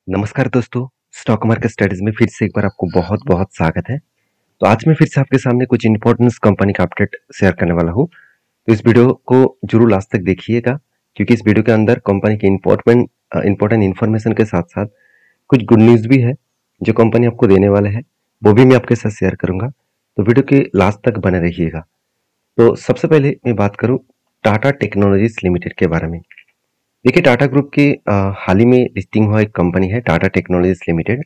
नमस्कार दोस्तों। Stock market studies में फिर से एक बार आपको बहुत बहुत स्वागत है। तो आज मैं फिर से आपके सामने कुछ इंपॉर्टेंट कंपनी का अपडेट शेयर करने वाला हूं। तो इस वीडियो को जरूर लास्ट तक देखिएगा, क्योंकि इस वीडियो के अंदर कंपनी के इंपॉर्टेंट इन्फॉर्मेशन के साथ साथ कुछ गुड न्यूज भी है जो कंपनी आपको देने वाला है, वो भी मैं आपके साथ शेयर करूंगा। तो वीडियो के लास्ट तक बने रहिएगा। तो सबसे पहले मैं बात करूं टाटा टेक्नोलॉजीज लिमिटेड के बारे में। देखिए, टाटा ग्रुप की हाल ही में लिस्टिंग हुआ एक कंपनी है टाटा टेक्नोलॉजीज लिमिटेड।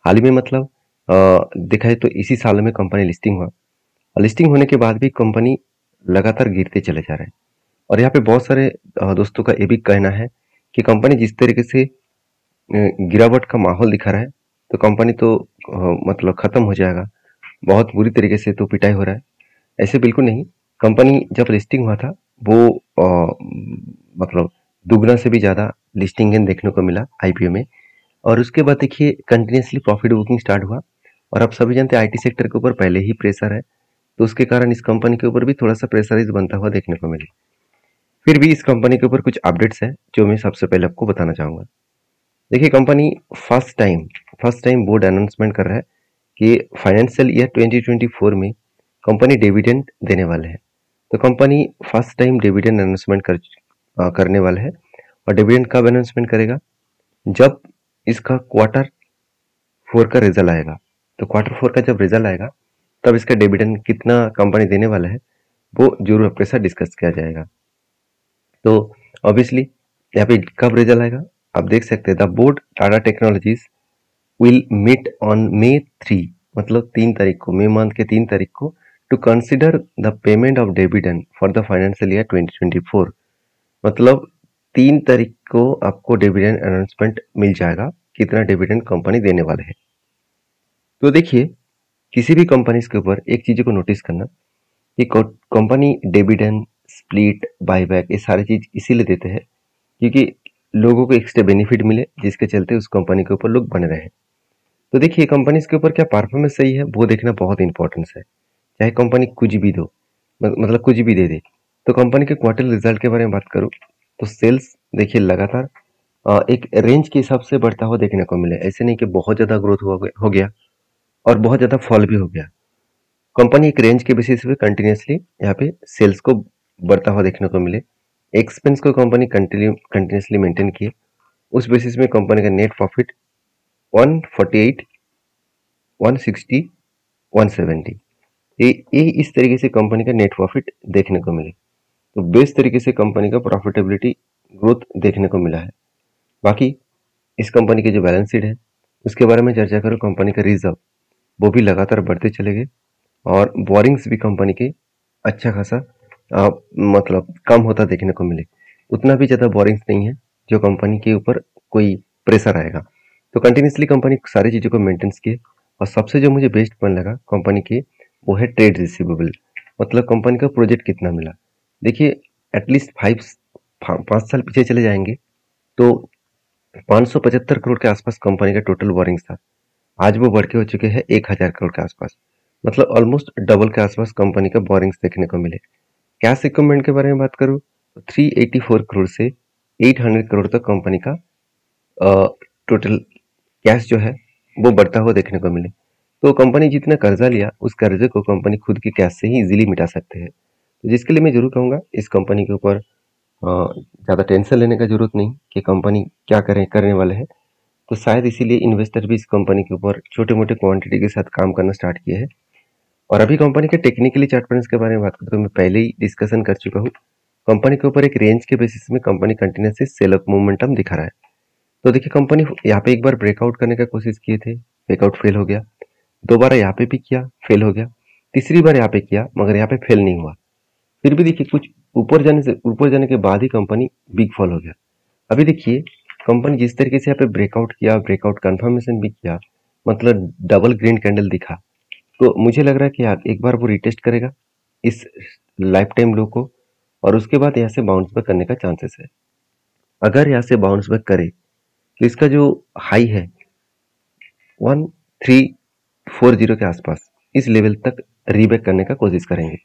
हाल ही में मतलब देखा है तो इसी साल में कंपनी लिस्टिंग हुआ, और लिस्टिंग होने के बाद भी कंपनी लगातार गिरते चले जा रहे हैं। और यहाँ पे बहुत सारे दोस्तों का ये भी कहना है कि कंपनी जिस तरीके से गिरावट का माहौल दिखा रहा है, तो कंपनी तो मतलब खत्म हो जाएगा, बहुत बुरी तरीके से तो पिटाई हो रहा है। ऐसे बिल्कुल नहीं। कंपनी जब लिस्टिंग हुआ था वो मतलब दुगना से भी ज़्यादा लिस्टिंग गेन देखने को मिला आईपीओ में। और उसके बाद देखिए कंटिन्यूसली प्रॉफिट बुकिंग स्टार्ट हुआ। और आप सभी जानते हैं आईटी सेक्टर के ऊपर पहले ही प्रेशर है, तो उसके कारण इस कंपनी के ऊपर भी थोड़ा सा प्रेशराइज बनता हुआ देखने को मिले। फिर भी इस कंपनी के ऊपर कुछ अपडेट्स हैं जो मैं सबसे पहले आपको बताना चाहूँगा। देखिए, company first time board announcement कर रहा है कि फाइनेंशियल ईयर 2024 में कंपनी डिविडेंड देने वाले हैं। तो company first time dividend announcement करने वाला है। और डिविडेंड कब अनाउंसमेंट करेगा? जब इसका क्वार्टर 4 का रिजल्ट आएगा। तो क्वार्टर 4 का जब रिजल्ट आएगा तब इसका डिविडेंड कितना कंपनी देने वाला है वो जरूर आपके साथ डिस्कस किया जाएगा। तो ऑब्वियसली यहाँ पे कब रिजल्ट आएगा आप देख सकते हैं। The board Tata technologies will meet on May 3, मतलब 3 तारीख को, मई मंथ के 3 तारीख को, to consider the payment of dividend for the financial year 2024। मतलब 3 तारीख को आपको डिविडेंड अनाउंसमेंट मिल जाएगा कितना डिविडेंड कंपनी देने वाले हैं। तो देखिए, किसी भी कंपनी के ऊपर एक चीज को नोटिस करना कि कंपनी डिविडेंड, स्प्लिट, बायबैक ये सारी चीज इसीलिए देते हैं क्योंकि लोगों को एक्स्ट्रा बेनिफिट मिले, जिसके चलते उस कंपनी के ऊपर लोग बने रहे। तो देखिए, कंपनी के ऊपर क्या परफॉर्मेंस सही है वो देखना बहुत इंपॉर्टेंस है। चाहे कंपनी कुछ भी दो, मतलब कुछ भी दे दे। तो कंपनी के क्वार्टर रिजल्ट के बारे में बात करूँ तो सेल्स देखिए लगातार एक रेंज के हिसाब से बढ़ता हुआ देखने को मिले। ऐसे नहीं कि बहुत ज़्यादा ग्रोथ हो गया और बहुत ज़्यादा फॉल भी हो गया। कंपनी एक रेंज के बेसिस पे कंटिन्यूसली यहाँ पे सेल्स को बढ़ता हुआ देखने को मिले। एक्सपेंस को कंपनी कंटिन्यूसली मेंटेन किए। उस बेसिस में कंपनी का नेट प्रॉफिट 148, 160, 170, ये इस तरीके से कंपनी का नेट प्रॉफिट देखने को मिले। तो बेस्ट तरीके से कंपनी का प्रॉफिटेबिलिटी ग्रोथ देखने को मिला है। बाकी इस कंपनी की जो बैलेंस शीट है उसके बारे में चर्चा करूँ, कंपनी का रिजर्व वो भी लगातार बढ़ते चले गए। और बोरिंग्स भी कंपनी के अच्छा खासा मतलब कम होता देखने को मिले। उतना भी ज़्यादा बोरिंग्स नहीं है जो कंपनी के ऊपर कोई प्रेशर आएगा। तो कंटिन्यूसली कंपनी सारी चीज़ों को मेंटेन्स किए। और सबसे जो मुझे बेस्ट पॉइंट लगा कंपनी के, वो है ट्रेड रिसीवेबल। मतलब कंपनी का प्रोजेक्ट कितना मिला। देखिए, एटलीस्ट 5 साल पीछे चले जाएंगे तो 575 करोड़ के आसपास कंपनी का टोटल बोरिंग्स था। आज वो बढ़ के हो चुके हैं 1000 करोड़ के आसपास। मतलब ऑलमोस्ट डबल के आसपास कंपनी का बोरिंग्स देखने को मिले। कैश इक्विपमेंट के बारे में बात करूँ तो 384 करोड़ से 800 करोड़ तक कंपनी का टोटल कैश जो है वो बढ़ता हुआ देखने को मिले। तो कंपनी जितना कर्जा लिया उस कर्जे को कंपनी खुद के कैश से ही इजीली मिटा सकते हैं। तो जिसके लिए मैं जरूर कहूँगा इस कंपनी के ऊपर ज़्यादा टेंशन लेने का जरूरत नहीं कि कंपनी क्या करने वाले हैं। तो शायद इसीलिए इन्वेस्टर भी इस कंपनी के ऊपर छोटे मोटे क्वांटिटी के साथ काम करना स्टार्ट किए हैं। और अभी कंपनी के टेक्निकली चार्ट पैटर्न्स के बारे में बात करें तो मैं पहले ही डिस्कशन कर चुका हूँ। कंपनी के ऊपर एक रेंज के बेसिस में company continuously sell up momentum दिखा रहा है। तो देखिए, कंपनी यहाँ पे एक बार ब्रेकआउट करने का कोशिश किए थे, ब्रेकआउट फेल हो गया। दोबारा यहाँ पे भी किया, फेल हो गया। तीसरी बार यहाँ पे किया मगर यहाँ पे फेल नहीं हुआ। फिर भी देखिए कुछ ऊपर जाने के बाद ही कंपनी बिग फॉल हो गया। अभी देखिए कंपनी जिस तरीके से यहाँ पे ब्रेकआउट किया, ब्रेकआउट कंफर्मेशन भी किया, मतलब डबल ग्रीन कैंडल दिखा। तो मुझे लग रहा है कि यार एक बार वो रिटेस्ट करेगा इस लाइफ टाइम लो को, और उसके बाद यहाँ से बाउंस बैक करने का चांसेस है। अगर यहाँ से बाउंस बैक करे तो इसका जो हाई है 1340 के आसपास, इस लेवल तक रीबैक करने का कोशिश करेंगे।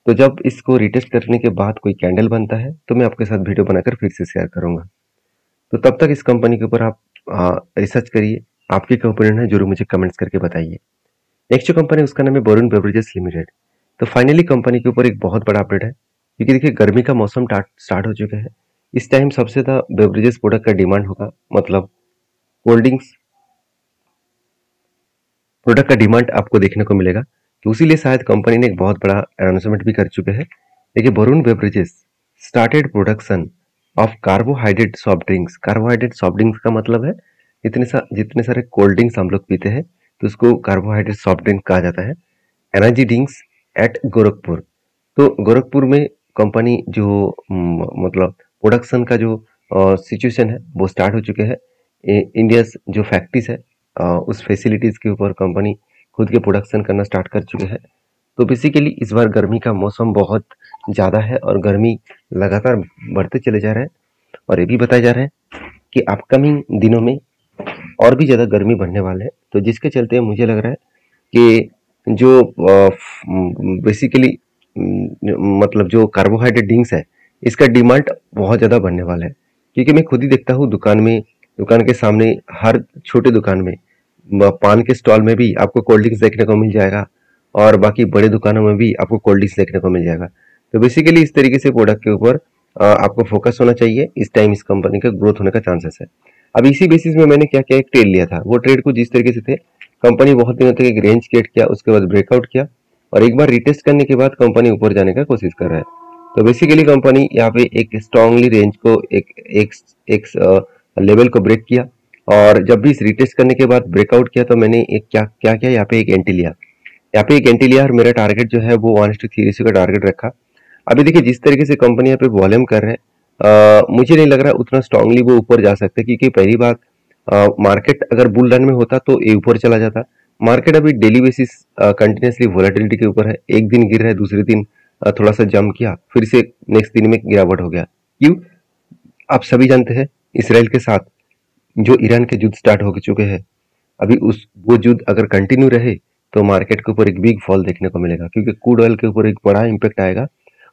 तो जब इसको रिटेस्ट करने के बाद कोई कैंडल बनता है तो मैं आपके साथ वीडियो बनाकर फिर से शेयर करूंगा। तो तब तक इस कंपनी के ऊपर आप रिसर्च करिए, आपकी क्या ओपिनियन है जरूर मुझे कमेंट्स करके बताइए। नेक्स्ट जो कंपनी है उसका नाम है वरुण बेवरेजेस लिमिटेड। तो फाइनली कंपनी के ऊपर एक बहुत बड़ा अपडेट है, क्योंकि देखिए गर्मी का मौसम स्टार्ट हो चुका है। इस टाइम सबसे ज़्यादा बेवरेजेस प्रोडक्ट का डिमांड होगा, मतलब कोल्ड ड्रिंक्स प्रोडक्ट का डिमांड आपको देखने को मिलेगा। तो उसीलिए शायद कंपनी ने एक बहुत बड़ा अनाउंसमेंट भी कर चुके हैं। देखिए Varun beverages started production of carbohydrate soft drinks. Carbohydrate soft drinks का मतलब है जितने सारे कोल्ड ड्रिंक्स हम लोग पीते हैं तो उसको कार्बोहाइड्रेट सॉफ्ट ड्रिंक कहा जाता है। Energy drinks at Gorakhpur. तो गोरखपुर में कंपनी जो मतलब प्रोडक्शन का जो सिचुएशन है वो स्टार्ट हो चुके हैं। इंडिया जो फैक्ट्रीज है उस फैसिलिटीज के ऊपर कंपनी खुद के प्रोडक्शन करना स्टार्ट कर चुके हैं। तो बेसिकली इस बार गर्मी का मौसम बहुत ज़्यादा है और गर्मी लगातार बढ़ते चले जा रहे हैं, और ये भी बताया जा रहा है कि अपकमिंग दिनों में और भी ज़्यादा गर्मी बढ़ने वाले हैं। तो जिसके चलते मुझे लग रहा है कि जो बेसिकली मतलब जो कार्बोहाइड्रेट ड्रिंक्स है इसका डिमांड बहुत ज़्यादा बढ़ने वाला है। क्योंकि मैं खुद ही देखता हूँ दुकान के सामने हर छोटे दुकान में पान के स्टॉल में भी आपको कोल्ड ड्रिंक्स देखने को मिल जाएगा, और बाकी बड़े दुकानों में भी आपको कोल्ड ड्रिंक्स देखने को मिल जाएगा। तो बेसिकली इस तरीके से प्रोडक्ट के ऊपर आपको फोकस होना चाहिए। इस टाइम इस कंपनी का ग्रोथ होने का चांसेस है। अब इसी बेसिस में मैंने क्या किया, एक ट्रेड लिया था। वो ट्रेड को जिस तरीके से थे, कंपनी बहुत दिनों तक एक रेंज क्रिएट किया, उसके बाद ब्रेकआउट किया, और एक बार रिटेस्ट करने के बाद कंपनी ऊपर जाने का कोशिश कर रहा है। तो बेसिकली कंपनी यहाँ पे एक स्ट्रांगली रेंज को एक लेवल को ब्रेक किया, और जब भी इस रिटेस्ट करने के बाद ब्रेकआउट किया तो मैंने एक क्या क्या किया, यहाँ पे एक एंट्री लिया। यहाँ पे एक एंट्री लिया और मेरा टारगेट जो है वो 1:3 रेशियो का टारगेट रखा। अभी देखिए जिस तरीके से कंपनी यहाँ पे वॉल्यूम कर रहे हैं, मुझे नहीं लग रहा उतना स्ट्रांगली वो ऊपर जा सकते, क्योंकि पहली बात मार्केट अगर बुल रन में होता तो ये ऊपर चला जाता। मार्केट अभी डेली बेसिस कंटिन्यूसली वोलेटिलिटी के ऊपर है। एक दिन गिर रहा है, दूसरे दिन थोड़ा सा जंप किया, फिर से नेक्स्ट दिन में गिरावट हो गया। क्यों? आप सभी जानते हैं इसराइल के साथ जो ईरान के युद्ध स्टार्ट हो चुके हैं। अभी वो युद्ध अगर कंटिन्यू रहे तो मार्केट के ऊपर एक बिग फॉल देखने को मिलेगा, क्योंकि क्रूड ऑयल के ऊपर एक बड़ा इम्पैक्ट आएगा,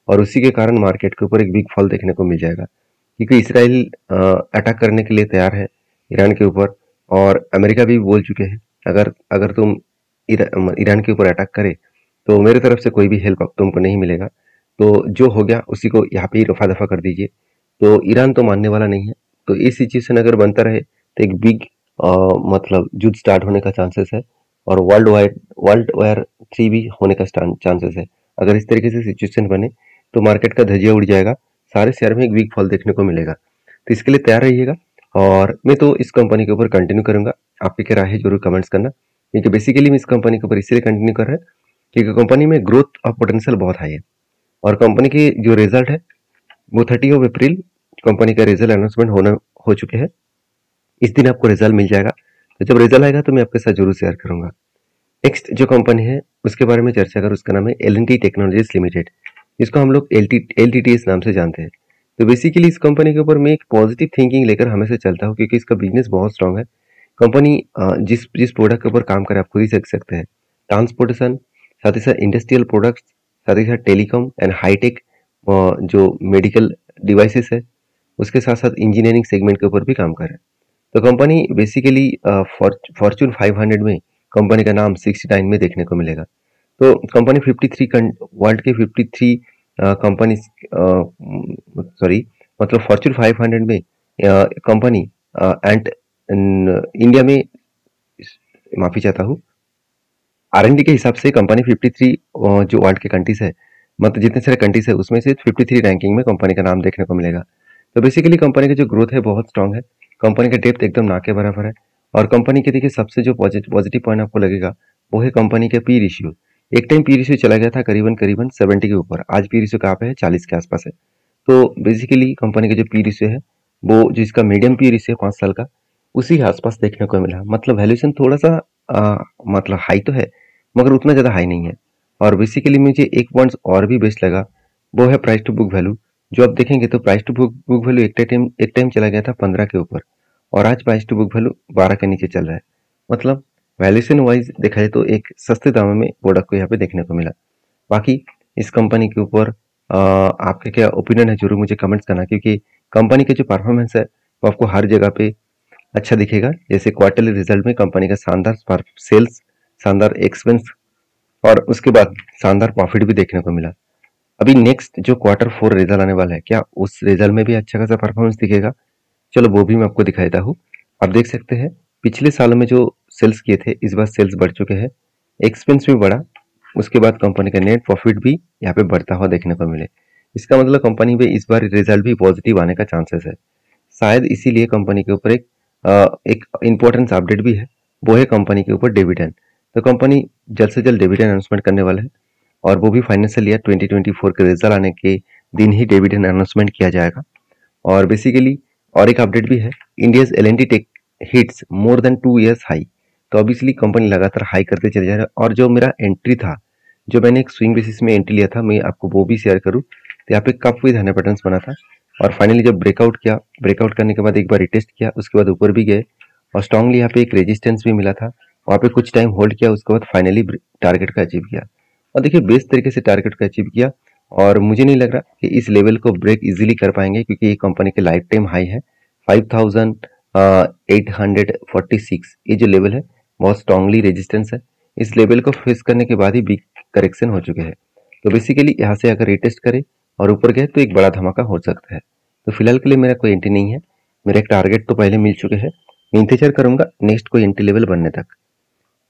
और उसी के कारण मार्केट के ऊपर एक बिग फॉल देखने को मिल जाएगा। क्योंकि इसराइल अटैक करने के लिए तैयार है ईरान के ऊपर, और अमेरिका भी बोल चुके हैं अगर अगर तुम ईरान के ऊपर अटैक करे तो मेरे तरफ से कोई भी हेल्प तुमको नहीं मिलेगा। तो जो हो गया उसी को यहाँ पे ही रफा दफा कर दीजिए। तो ईरान तो मानने वाला नहीं है। तो ये सिचुएशन अगर बनता रहे तो एक बिग मतलब युद्ध स्टार्ट होने का चांसेस है, और वर्ल्ड वॉर 3 भी होने का चांसेस है। अगर इस तरीके से सिचुएशन बने तो मार्केट का धजिया उड़ जाएगा, सारे शेयर में एक वीक फॉल देखने को मिलेगा। तो इसके लिए तैयार रहिएगा, और मैं तो इस कंपनी के ऊपर कंटिन्यू करूंगा। आपकी क्या राय है जरूर कमेंट्स करना, क्योंकि बेसिकली मैं इस कंपनी के ऊपर इसलिए कंटिन्यू कर रहा है क्योंकि कंपनी में ग्रोथ और पोटेंशियल बहुत हाई है, और कंपनी के जो रिजल्ट है वो 30 अप्रैल कंपनी का रिजल्ट अनाउंसमेंट हो चुके हैं। इस दिन आपको रिजल्ट मिल जाएगा। तो जब रिजल्ट आएगा तो मैं आपके साथ जरूर शेयर करूंगा। नेक्स्ट जो कंपनी है उसके बारे में चर्चा करूँ, उसका नाम है L&T टेक्नोलॉजीज लिमिटेड, जिसको हम लोग LTTS नाम से जानते हैं। तो बेसिकली इस कंपनी के ऊपर मैं एक पॉजिटिव थिंकिंग लेकर हमेशा चलता हूँ, क्योंकि इसका बिजनेस बहुत स्ट्रांग है। कंपनी जिस जिस प्रोडक्ट के ऊपर काम करे आप खुद ही सीख सकते हैं। ट्रांसपोर्टेशन, साथ ही साथ इंडस्ट्रियल प्रोडक्ट्स, साथ ही साथ टेलीकॉम एंड हाईटेक जो मेडिकल डिवाइसेस है, उसके साथ साथ इंजीनियरिंग सेगमेंट के ऊपर भी काम कर रहे हैं। तो कंपनी बेसिकली फॉर्च्यून 500 में कंपनी का नाम 69 में देखने को मिलेगा। तो कंपनी 53 वर्ल्ड के 53 कंपनी सॉरी मतलब फॉर्च्यून 500 में कंपनी एंड इंडिया में, माफी चाहता हूँ, R&D के हिसाब से कंपनी 53 जो वर्ल्ड के कंट्रीज है, मतलब जितने सारे कंट्रीज है उसमें से 53 रैंकिंग में कंपनी का नाम देखने को मिलेगा। तो बेसिकली कंपनी की जो ग्रोथ है बहुत स्ट्रांग है, कंपनी का डेप्थ एकदम ना के बराबर है, और कंपनी के देखिए सबसे जो पॉजिटिव पॉइंट आपको लगेगा वो है कंपनी का पी रेशियो। एक टाइम पी रेशियो चला गया था करीबन 70 के ऊपर, आज पी रेशियो कहाँ पे है, 40 के आसपास है। तो बेसिकली कंपनी का जो पी रेशियो है वो जिसका मीडियम पी रेशियो है 5 साल का, उसी के आसपास देखने को मिला। मतलब वैल्यूएशन थोड़ा सा मतलब हाई तो है, मगर उतना ज़्यादा हाई नहीं है। और बेसिकली मुझे एक पॉइंट और भी बेस्ट लगा, वो है प्राइस टू बुक वैल्यू। जो आप देखेंगे तो प्राइस टू बुक वैल्यू एक टाइम चला गया था 15 के ऊपर, और आज प्राइस टू बुक वैल्यू 12 के नीचे चल रहा है। मतलब वैल्यूएशन वाइज देखा जाए तो एक सस्ते दामों में प्रोडक्ट को यहाँ पे देखने को मिला। बाकी इस कंपनी के ऊपर आपके क्या ओपिनियन है जरूर मुझे कमेंट्स करना, क्योंकि कंपनी के जो परफॉर्मेंस है वो आपको हर जगह पे अच्छा दिखेगा। जैसे क्वार्टरली रिजल्ट में कंपनी का शानदार सेल्स, शानदार एक्सपेंस और उसके बाद शानदार प्रॉफिट भी देखने को मिला। अभी नेक्स्ट जो क्वार्टर 4 रिजल्ट आने वाला है, क्या उस रिजल्ट में भी अच्छा खासा परफॉर्मेंस दिखेगा? चलो वो भी मैं आपको दिखा देता हूँ। आप देख सकते हैं पिछले सालों में जो सेल्स किए थे, इस बार सेल्स बढ़ चुके हैं, एक्सपेंस भी बढ़ा, उसके बाद कंपनी का नेट प्रॉफिट भी यहाँ पे बढ़ता हुआ देखने को मिले। इसका मतलब कंपनी में इस बार रिजल्ट भी पॉजिटिव आने का चांसेस है। शायद इसीलिए कंपनी के ऊपर एक इम्पोर्टेंस अपडेट भी है, वो है कंपनी के ऊपर डिविडेंड। तो कंपनी जल्द से जल्द डिविडेंड अनाउंसमेंट करने वाला है और वो भी फाइनेंशियल ईयर 2024 के रिजल्ट आने के दिन ही डिविडेंड अनाउंसमेंट किया जाएगा। और बेसिकली और एक अपडेट भी है, India's L and T tech hits more than 2 years high. तो ऑब्वियसली कंपनी लगातार हाई करते चले जा रहा है। और जो मेरा एंट्री था, जो मैंने एक स्विंग बेसिस में एंट्री लिया था, मैं आपको वो भी शेयर करूँ। तो यहाँ पे कप विद 100 पैटर्न्स बना था और फाइनली जब ब्रेकआउट किया, ब्रेकआउट करने के बाद एक बार रिटेस्ट किया, उसके बाद ऊपर भी गए और स्ट्रांगली यहाँ पे एक रेजिस्टेंस भी मिला था, वहाँ पे कुछ टाइम होल्ड किया, उसके बाद फाइनली टारगेट का अचीव किया। और देखिए बेस्ट तरीके से टारगेट को अचीव किया और मुझे नहीं लग रहा कि इस लेवल को ब्रेक इजीली कर पाएंगे, क्योंकि ये कंपनी के लाइफ टाइम हाई है 5846। ये जो लेवल है बहुत स्ट्रांगली रेजिस्टेंस है। इस लेवल को फेस करने के बाद ही बिग करेक्शन हो चुके हैं। तो बेसिकली यहाँ से अगर रिटेस्ट करे और ऊपर गए तो एक बड़ा धमाका हो सकता है। तो फिलहाल के लिए मेरा कोई एंट्री नहीं है, मेरा एक टारगेट तो पहले मिल चुके हैं, मैं इंतजार करूंगा नेक्स्ट कोई एंट्री लेवल बनने तक।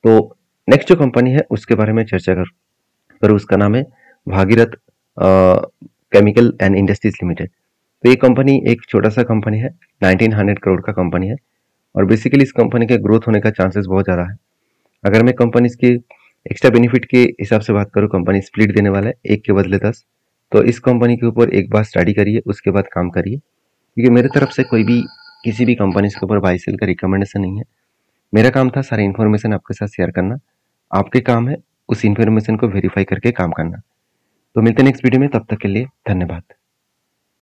तो नेक्स्ट जो कंपनी है उसके बारे में चर्चा करूँ, उसका नाम है Bhagirath chemical and industries limited. तो ये कंपनी एक छोटा सा कंपनी है, 1900 करोड़ का कंपनी है और बेसिकली इस कंपनी के ग्रोथ होने का चांसेस बहुत ज़्यादा है। अगर मैं कंपनी के एक्स्ट्रा बेनिफिट के हिसाब से बात करूँ, कंपनी स्प्लिट देने वाला है 1 के बदले 10। तो इस कंपनी के ऊपर एक बार स्टडी करिए, उसके बाद काम करिए, क्योंकि मेरे तरफ से कोई भी किसी भी कंपनी के ऊपर बाई सेल का रिकमेंडेशन नहीं है। मेरा काम था सारी इन्फॉर्मेशन आपके साथ शेयर करना, आपके काम है उस इन्फॉर्मेशन को वेरीफाई करके काम करना। तो मिलते हैं नेक्स्ट वीडियो में, तब तक के लिए धन्यवाद।